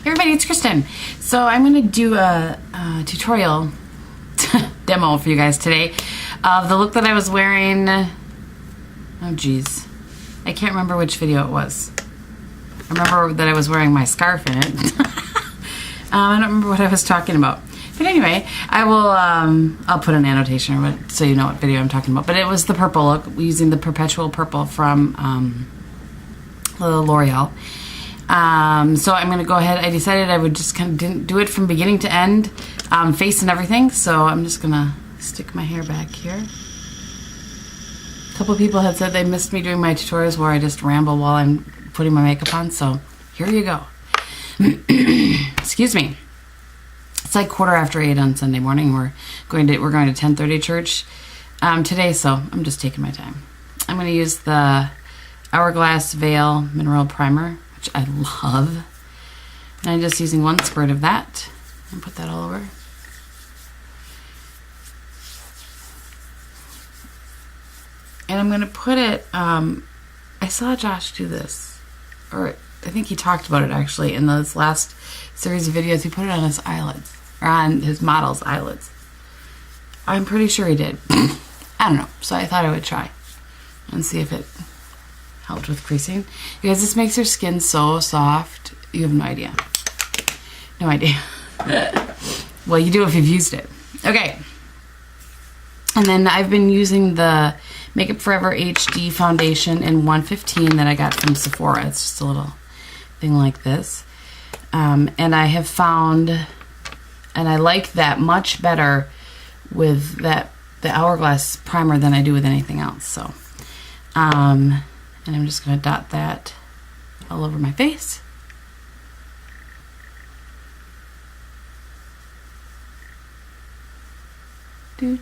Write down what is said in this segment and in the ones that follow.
Hey everybody, it's Kristin. So I'm going to do a tutorial demo for you guys today of the look that I was wearing. Oh geez, I can't remember which video it was. I remember that I was wearing my scarf in it. I don't remember what I was talking about. But anyway, I will, I'll put an annotation so you know what video I'm talking about. But it was the purple look, using the Perpetual purple from L'Oreal. So I'm going to go ahead. I decided I would just kind of do it from beginning to end, face and everything. So I'm just going to stick my hair back here. A couple people had said they missed me doing my tutorials where I just ramble while I'm putting my makeup on. So here you go. Excuse me. It's like 8:15 on Sunday morning. We're going to 10:30 church today, so I'm just taking my time. I'm going to use the Hourglass Veil Mineral Primer, which I love. And I'm just using one squirt of that and put that all over. And I'm going to put it, I saw Josh do this, or I think he talked about it actually in this last series of videos. He put it on his eyelids, or on his model's eyelids. I'm pretty sure he did. I don't know, so I thought I would try and see if it helped with creasing. You guys, this makes your skin so soft. You have no idea. No idea. Well, you do if you've used it. Okay. And then I've been using the Makeup Forever HD foundation in 115 that I got from Sephora. It's just a little thing like this. And I have found, and I like that much better with the Hourglass primer than I do with anything else. So, and I'm just going to dot that all over my face. And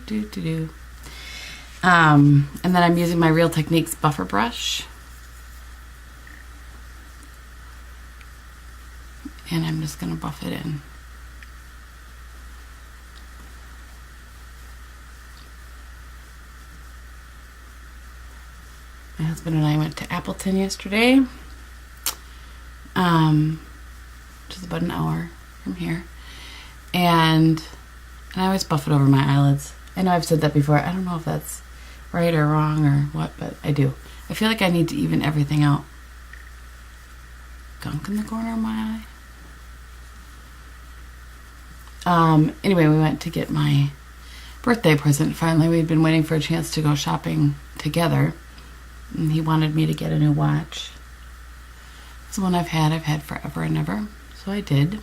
then I'm using my Real Techniques buffer brush. And I'm just going to buff it in. My husband and I went to Appleton yesterday, which is about an hour from here, and I always buff it over my eyelids. I know I've said that before. I don't know if that's right or wrong or what, but I do. I feel like I need to even everything out. Gunk in the corner of my eye. Anyway, we went to get my birthday present. Finally, we'd been waiting for a chance to go shopping together. And he wanted me to get a new watch. It's the one I've had forever and ever. So I did.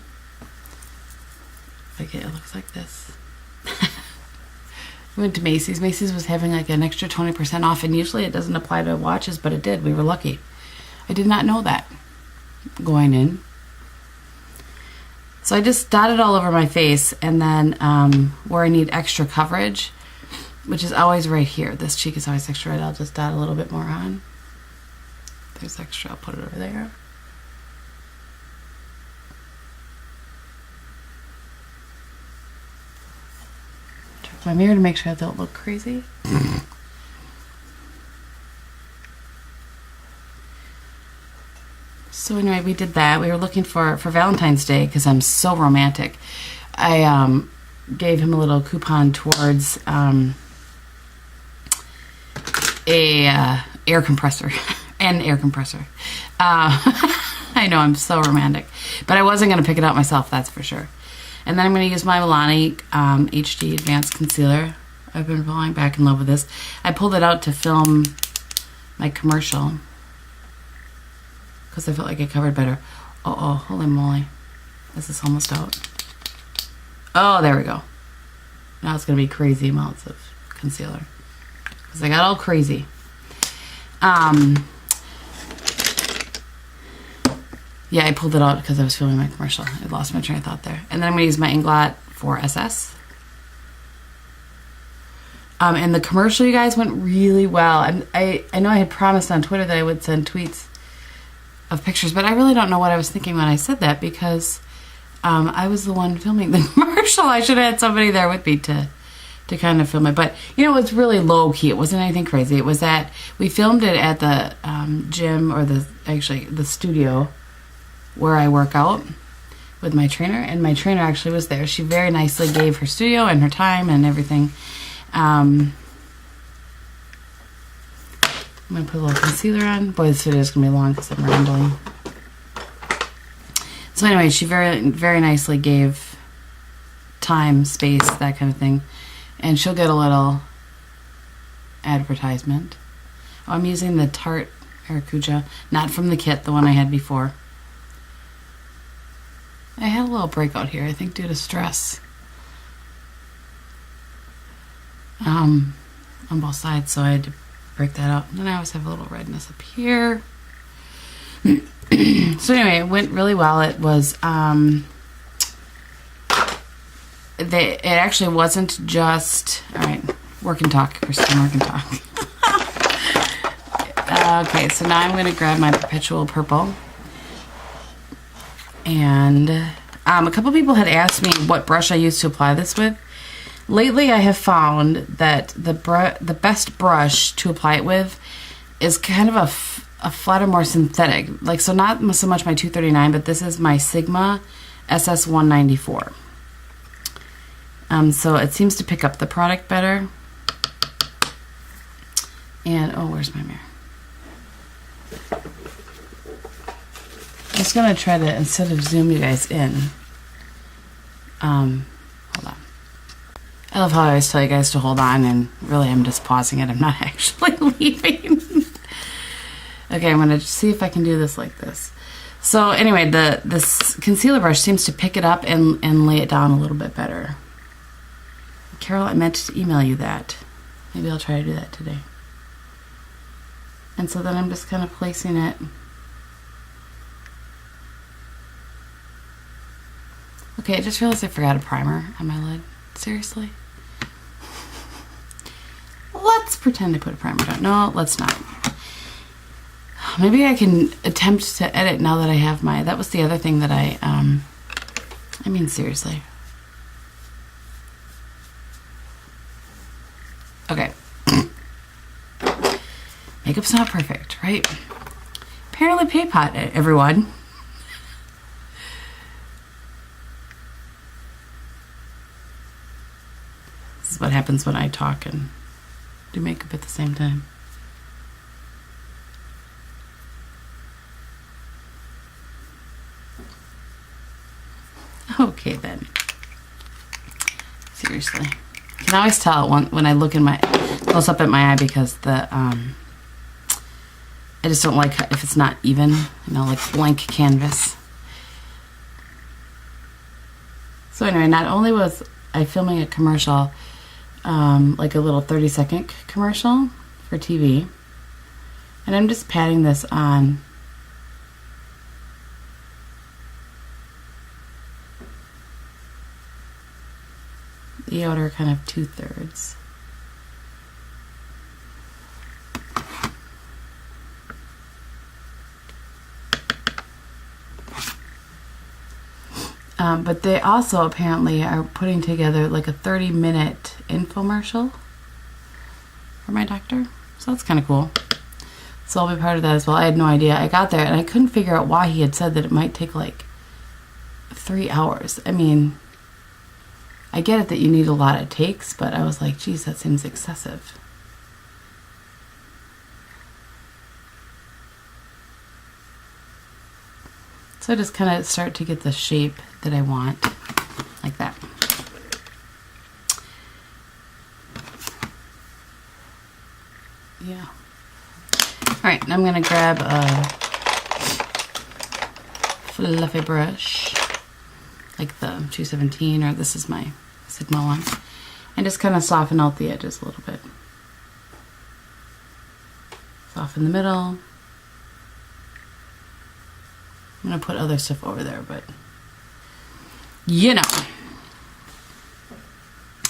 It looks like this. We went to Macy's. Macy's was having like an extra 20% off, and usually it doesn't apply to watches, but it did. We were lucky. I did not know that going in. So I just dotted all over my face, and then where I need extra coverage, which is always right here. This cheek is always extra red. I'll just dot a little bit more on. There's extra. I'll put it over there. Check my mirror to make sure I don't look crazy. So anyway, we did that. We were looking for Valentine's Day because I'm so romantic. I gave him a little coupon towards air compressor. An air compressor. I know, I'm so romantic. But I wasn't going to pick it out myself, that's for sure. And then I'm going to use my Milani HD Advanced Concealer. I've been falling back in love with this. I pulled it out to film my commercial because I felt like it covered better. Uh-oh, holy moly. Is this almost out? Oh, there we go. Now it's going to be crazy amounts of concealer because I got all crazy. Yeah, I pulled it out because I was filming my commercial. I lost my train of thought there. And then I'm going to use my Inglot 4SS. And the commercial, you guys, went really well. And I know I had promised on Twitter that I would send tweets of pictures, but I really don't know what I was thinking when I said that because I was the one filming the commercial. I should have had somebody there with me to kind of film it. But, you know, it's really low key. It wasn't anything crazy. It was that we filmed it at the gym, or the studio where I work out with my trainer, and my trainer actually was there. She very nicely gave her studio and her time and everything. I'm going to put a little concealer on. Boy, this video is going to be long because I'm rambling. So anyway, she very, very nicely gave time, space, that kind of thing. And she'll get a little advertisement. Oh, I'm using the Tarte Maracuja, not from the kit, the one I had before. I had a little breakout here, I think due to stress. On both sides, so I had to break that out. And then I always have a little redness up here. So anyway, it went really well. It was, it actually wasn't just, all right, work and talk, Kristin, work and talk. Okay, so now I'm going to grab my Perpetual purple. And a couple people had asked me what brush I used to apply this with. Lately, I have found that the best brush to apply it with is kind of a flatter, more synthetic. Like, so not so much my 239, but this is my Sigma SS194. So it seems to pick up the product better. And, oh, where's my mirror? I'm just going to try to, instead of zoom you guys in, hold on. I love how I always tell you guys to hold on, and really I'm just pausing it. I'm not actually leaving. Okay, I'm going to see if I can do this like this. So anyway, this concealer brush seems to pick it up and lay it down a little bit better. Carol, I meant to email you that. Maybe I'll try to do that today. And so then I'm just kind of placing it. Okay, I just realized I forgot a primer on my lid. Seriously? Let's pretend I put a primer down. No, let's not. Maybe I can attempt to edit now that I have my... That was the other thing that I mean, seriously. Okay. Makeup's not perfect, right? Apparently pay pot, everyone. This is what happens when I talk and do makeup at the same time. Okay then. Seriously. You can always tell when I look in my close up at my eye because the I just don't like if it's not even, you know, like blank canvas. So anyway, not only was I filming a commercial, like a little 30-second commercial for TV, and I'm just patting this on the outer kind of 2/3. But they also apparently are putting together like a 30-minute infomercial for my doctor. So that's kind of cool. So I'll be part of that as well. I had no idea. I got there and I couldn't figure out why he had said that it might take like 3 hours. I mean, I get it that you need a lot of takes, but I was like, geez, that seems excessive. So I just kind of start to get the shape that I want, like that. Yeah. All right, and I'm gonna grab a fluffy brush, like the 217, or this is my Sigma one, and just kind of soften out the edges a little bit. Soften the middle. I'm gonna put other stuff over there, but you know.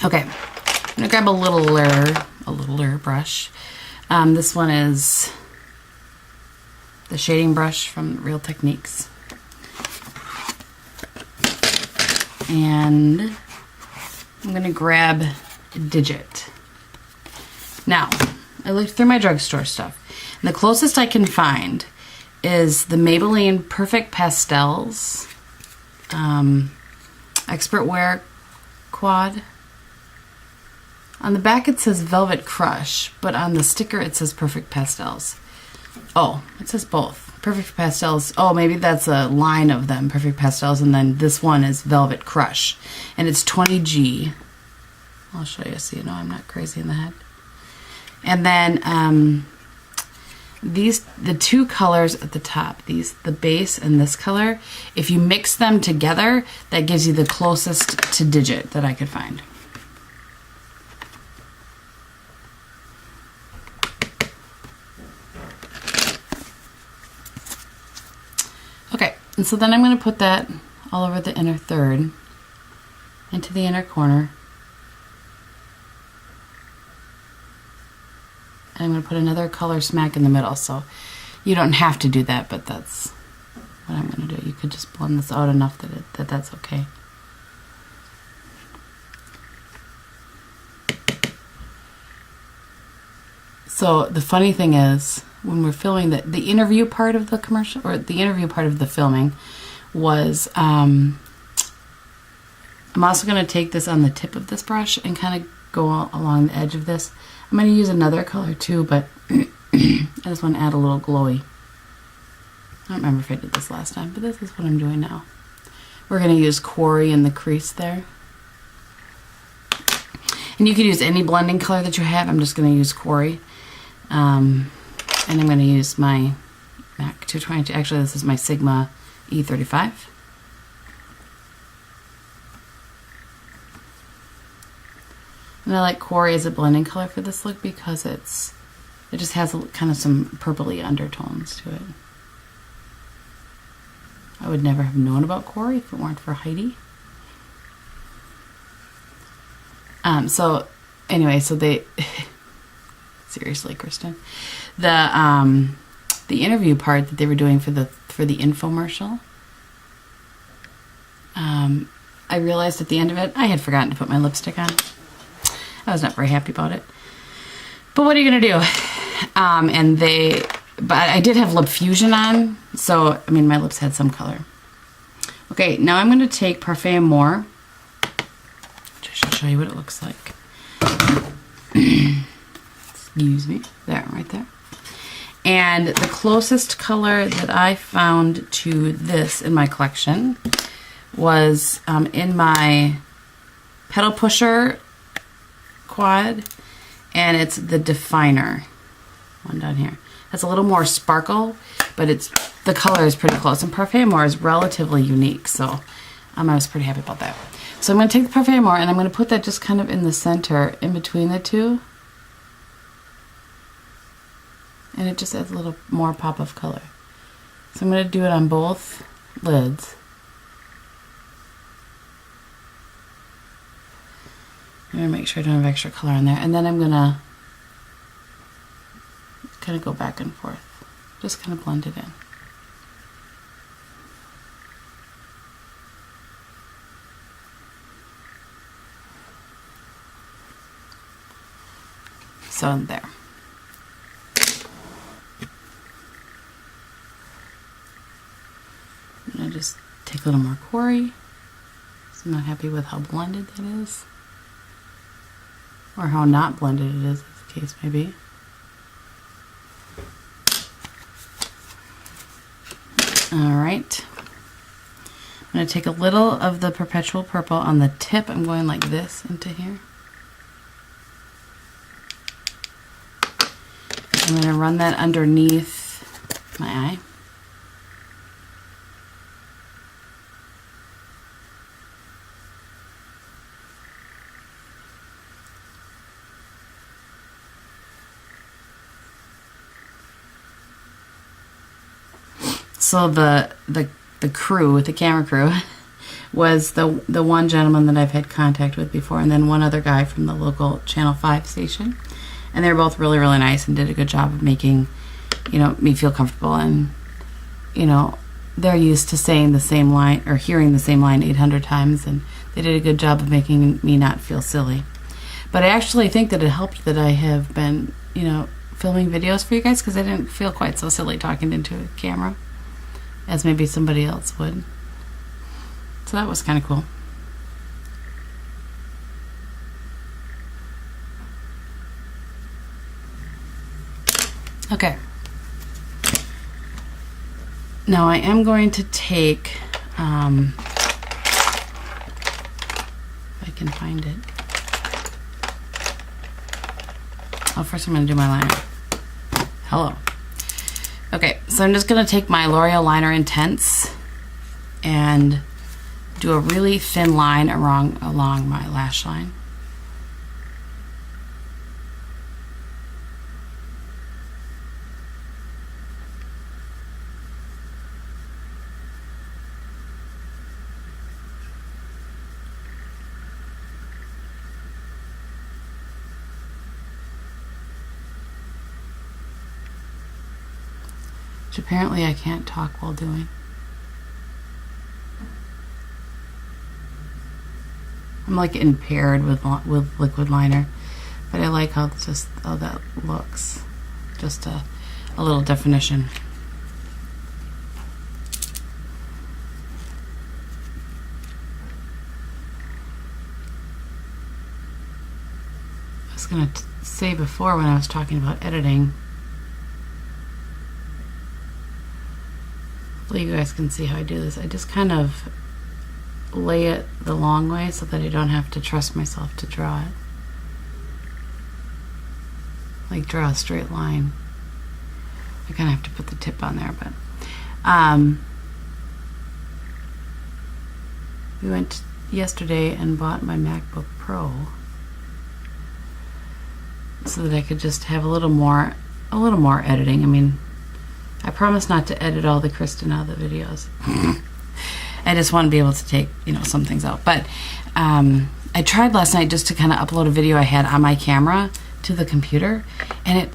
Okay, I'm gonna grab a littler brush. This one is the shading brush from Real Techniques. And I'm gonna grab Digit. Now, I looked through my drugstore stuff, and the closest I can find is the Maybelline Perfect Pastels Expert Wear Quad. On the back it says Velvet Crush, but on the sticker it says Perfect Pastels. Oh, it says both. Perfect Pastels. Oh, maybe that's a line of them, Perfect Pastels, and then this one is Velvet Crush. And it's 20G. I'll show you so you know I'm not crazy in the head. And then the two colors at the top, the base and this color, if you mix them together, that gives you the closest to digit that I could find. Okay, and so then I'm going to put that all over the inner third, into the inner corner. And I'm going to put another color smack in the middle, so you don't have to do that, but that's what I'm going to do. You could just blend this out enough that that's okay. So the funny thing is, when we're filming the interview part of the commercial, or the interview part of the filming, was I'm also going to take this on the tip of this brush and kind of go along the edge of this. I'm going to use another color too, but I just want to add a little glowy. I don't remember if I did this last time, but this is what I'm doing now. We're going to use Quarry in the crease there. And you could use any blending color that you have. I'm just going to use Quarry. And I'm going to use my MAC 222. Actually, this is my Sigma E35. And I like Quarry as a blending color for this look because it just has kind of some purpley undertones to it. I would never have known about Quarry if it weren't for Heidi. So anyway, so they seriously, Kristin, the interview part that they were doing for the infomercial, I realized at the end of it I had forgotten to put my lipstick on. I was not very happy about it, but what are you gonna do? But I did have Lip Fusion on, so I mean my lips had some color. Okay, now I'm gonna take Parfait Amore. Just to show you what it looks like. Excuse me. There, right there. And the closest color that I found to this in my collection was in my Petal Pusher quad, and it's the Definer one down here. It's a little more sparkle, but the color is pretty close. And Parfait Amore is relatively unique, so I was pretty happy about that. So I'm going to take the Parfait Amore and I'm going to put that just kind of in the center, in between the two. And it just adds a little more pop of color. So I'm going to do it on both lids. I'm going to make sure I don't have extra color on there. And then I'm going to kind of go back and forth. Just kind of blend it in. So there. I'm going to just take a little more Quarry. So I'm not happy with how blended that is. Or how not blended it is, as the case may be. Alright. I'm going to take a little of the Perpetual Purple on the tip. I'm going like this into here. I'm going to run that underneath my eye. So the crew, the camera crew, was the one gentleman that I've had contact with before, and then one other guy from the local Channel 5 station. And they were both really, really nice and did a good job of making, me feel comfortable. And, they're used to saying the same line or hearing the same line 800 times, and they did a good job of making me not feel silly. But I actually think that it helped that I have been, filming videos for you guys, because I didn't feel quite so silly talking into a camera as maybe somebody else would. So that was kind of cool. Okay. Now I am going to take, if I can find it. Oh, first I'm going to do my liner. Hello. Okay, so I'm just going to take my L'Oreal Liner Intense and do a really thin line along my lash line. Which apparently I can't talk while doing. I'm like impaired with liquid liner, but I like how that looks. Just a little definition. I was gonna say before when I was talking about editing, hopefully you guys can see how I do this. I just kind of lay it the long way so that I don't have to trust myself to draw it. Like draw a straight line. I kind of have to put the tip on there, but we went yesterday and bought my MacBook Pro so that I could just have a little more editing. I mean, I promise not to edit all the Kristin out of the videos. I just want to be able to take, some things out. But I tried last night just to kind of upload a video I had on my camera to the computer, and it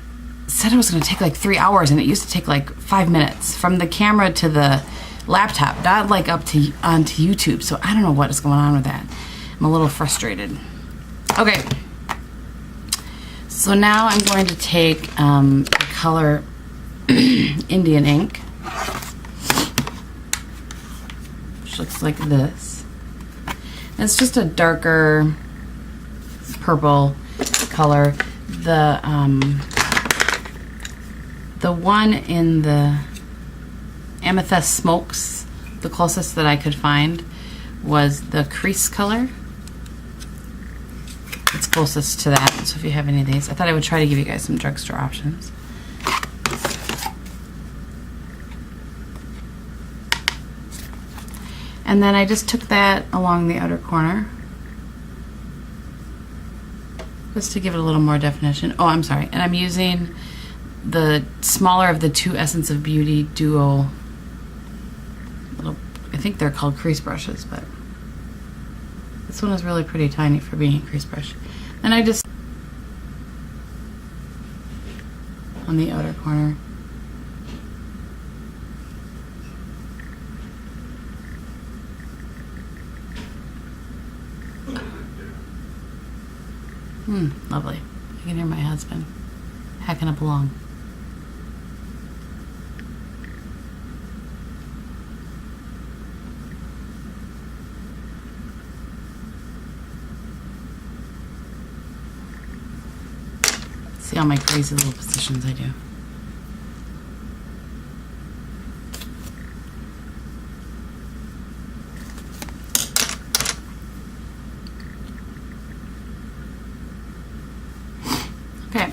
said it was going to take like 3 hours, and it used to take like 5 minutes from the camera to the laptop, not like onto YouTube. So I don't know what is going on with that. I'm a little frustrated. Okay. So now I'm going to take the color Indian ink, which looks like this. And it's just a darker purple color. The one in the Amethyst Smokes, the closest that I could find, was the crease color. It's closest to that, so if you have any of these. I thought I would try to give you guys some drugstore options. And then I just took that along the outer corner, just to give it a little more definition. Oh, I'm sorry. And I'm using the smaller of the two Essence of Beauty Duo little, I think they're called crease brushes, but this one is really pretty tiny for being a crease brush. And I just, on the outer corner, lovely. You can hear my husband hacking up along. See all my crazy little positions I do. Okay.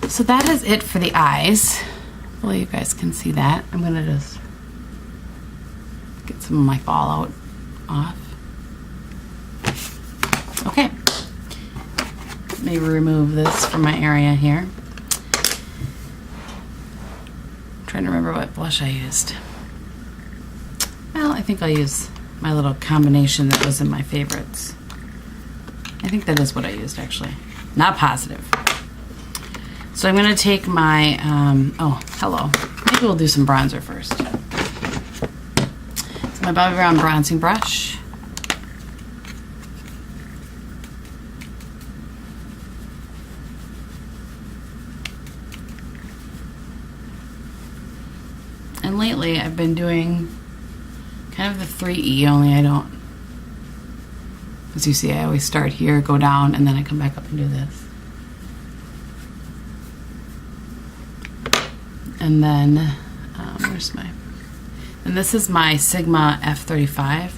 So that is it for the eyes. Hopefully you guys can see that. I'm gonna just get some of my fallout off. Okay. Let me remove this from my area here. I'm trying to remember what blush I used. Well, I think I'll use my little combination that was in my favorites. I think that is what I used, actually. Not positive. So I'm going to take my, oh, hello. Maybe we'll do some bronzer first. So my Bobbi Brown bronzing brush. And And lately I've been doing kind of the 3E, only I don't, as you see, I always start here, go down, and then I come back up and do this. And then, where's my, and this is my Sigma F35.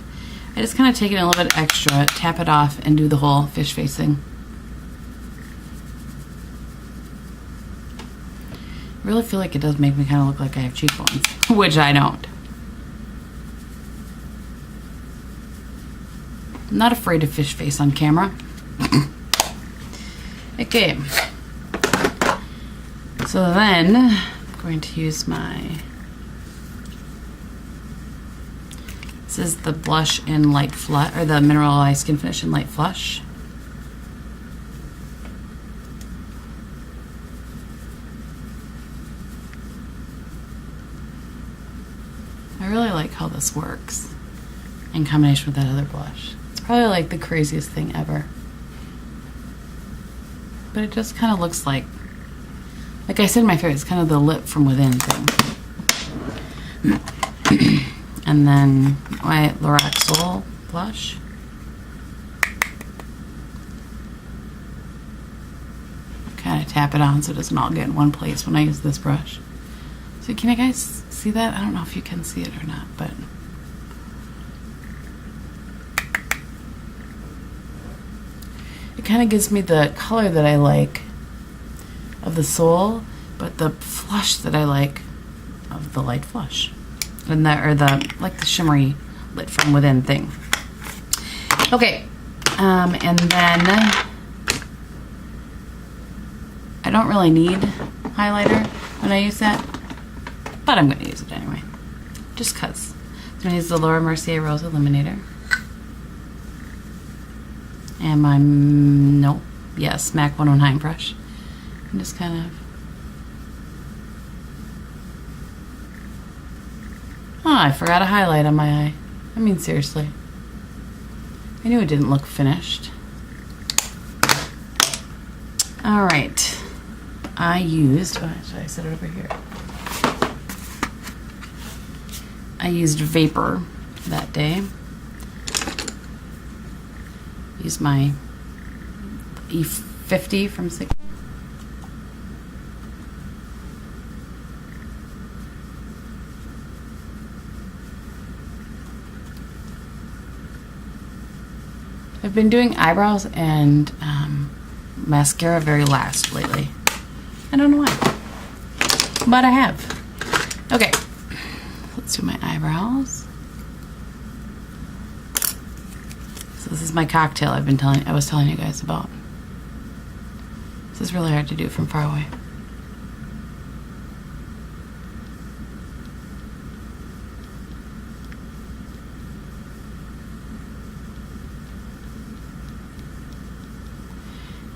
I just kind of take it a little bit extra, tap it off, and do the whole fish facing. I really feel like it does make me kind of look like I have cheekbones, which I don't. I'm not afraid to fish face on camera. Okay. So then, I'm going to use my, this is the blush in Light Flush, or the Mineralized Skin Finish in Light Flush. I really like how this works in combination with that other blush. It's probably like the craziest thing ever. But it just kind of looks like I said in my favorite, it's kind of the lip from within thing. And then my Lorac Soul blush. Kind of tap it on so it doesn't all get in one place when I use this brush. So can you guys see that? I don't know if you can see it or not, but it kind of gives me the color that I like of the Soul, but the flush that I like of the Light Flush, and the like the shimmery lit from within thing. Okay, and then I don't really need highlighter when I use that, but I'm going to use it anyway, just cause. So I'm going to use the Laura Mercier Rose Illuminator. And my, MAC 109 brush. And just kind of, oh, I forgot a highlight on my eye. I mean, seriously. I knew it didn't look finished. All right. I used, oh, should I set it over here? I used Vapor that day. Use my E50 from Sigma. I've been doing eyebrows and mascara very last lately. I don't know why, but I have. Okay, let's do my eyebrows. So this is my cocktail I was telling you guys about. This is really hard to do from far away.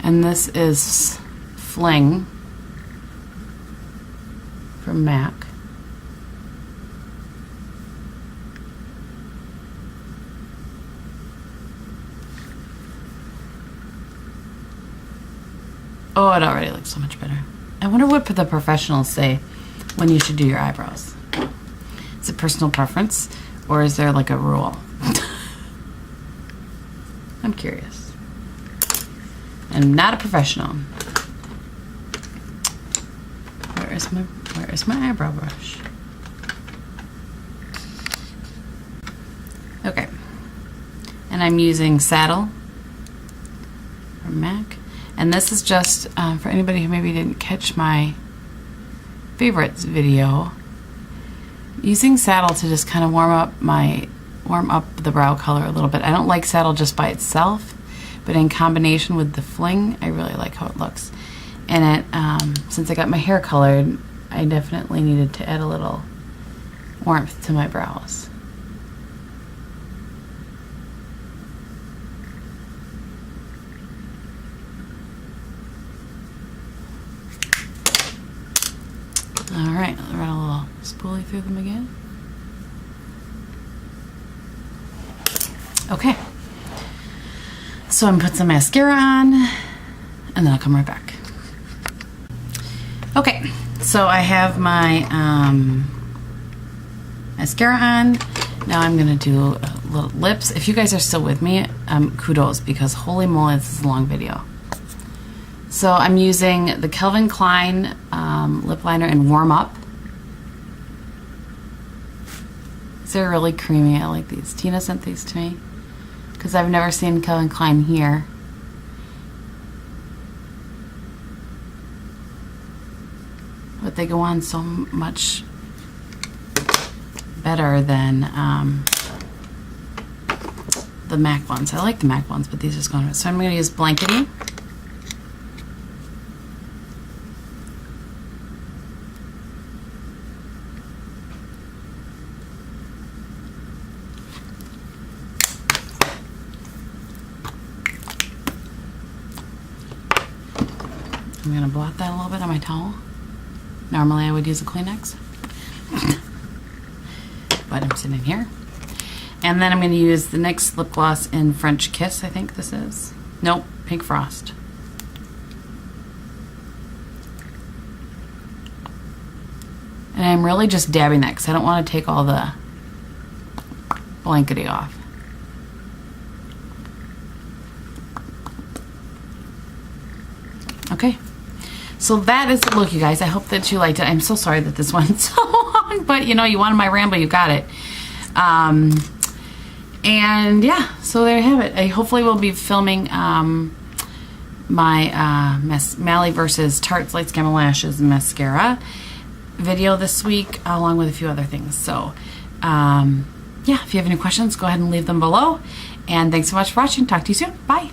And this is Fling from MAC. Oh, it already looks so much better. I wonder what the professionals say when you should do your eyebrows. Is it personal preference, or is there like a rule? I'm curious. I'm not a professional. Where is my eyebrow brush? Okay. And I'm using Saddle from MAC. And this is just for anybody who maybe didn't catch my favorites video. Using Saddle to just kind of warm up the brow color a little bit. I don't like Saddle just by itself, but in combination with the Fling, I really like how it looks. And it, since I got my hair colored, I definitely needed to add a little warmth to my brows. Alright, I'll run a little spoolie through them again. Okay. So I'm gonna put some mascara on, and then I'll come right back. Okay, so I have my mascara on. Now I'm gonna do little lips. If you guys are still with me, kudos, because holy moly, this is a long video. So I'm using the Calvin Klein lip liner in Warm Up. They're really creamy. I like these. Tina sent these to me because I've never seen Calvin Klein here. But they go on so much better than the MAC ones. I like the MAC ones, but these just go on. So I'm going to use Blankety. I'm going to blot that a little bit on my towel. Normally I would use a Kleenex, but I'm sitting here. And then I'm going to use the NYX lip gloss in French Kiss, I think this is. Nope, Pink Frost. And I'm really just dabbing that because I don't want to take all the blankety off. Okay. So that is the look, you guys. I hope that you liked it. I'm so sorry that this went so long, but you know, you wanted my ramble, you got it. And yeah, so there you have it. I hopefully will be filming my Mally versus Tarte's Light Skin Lashes mascara video this week, along with a few other things. So yeah, if you have any questions, go ahead and leave them below. And thanks so much for watching. Talk to you soon. Bye.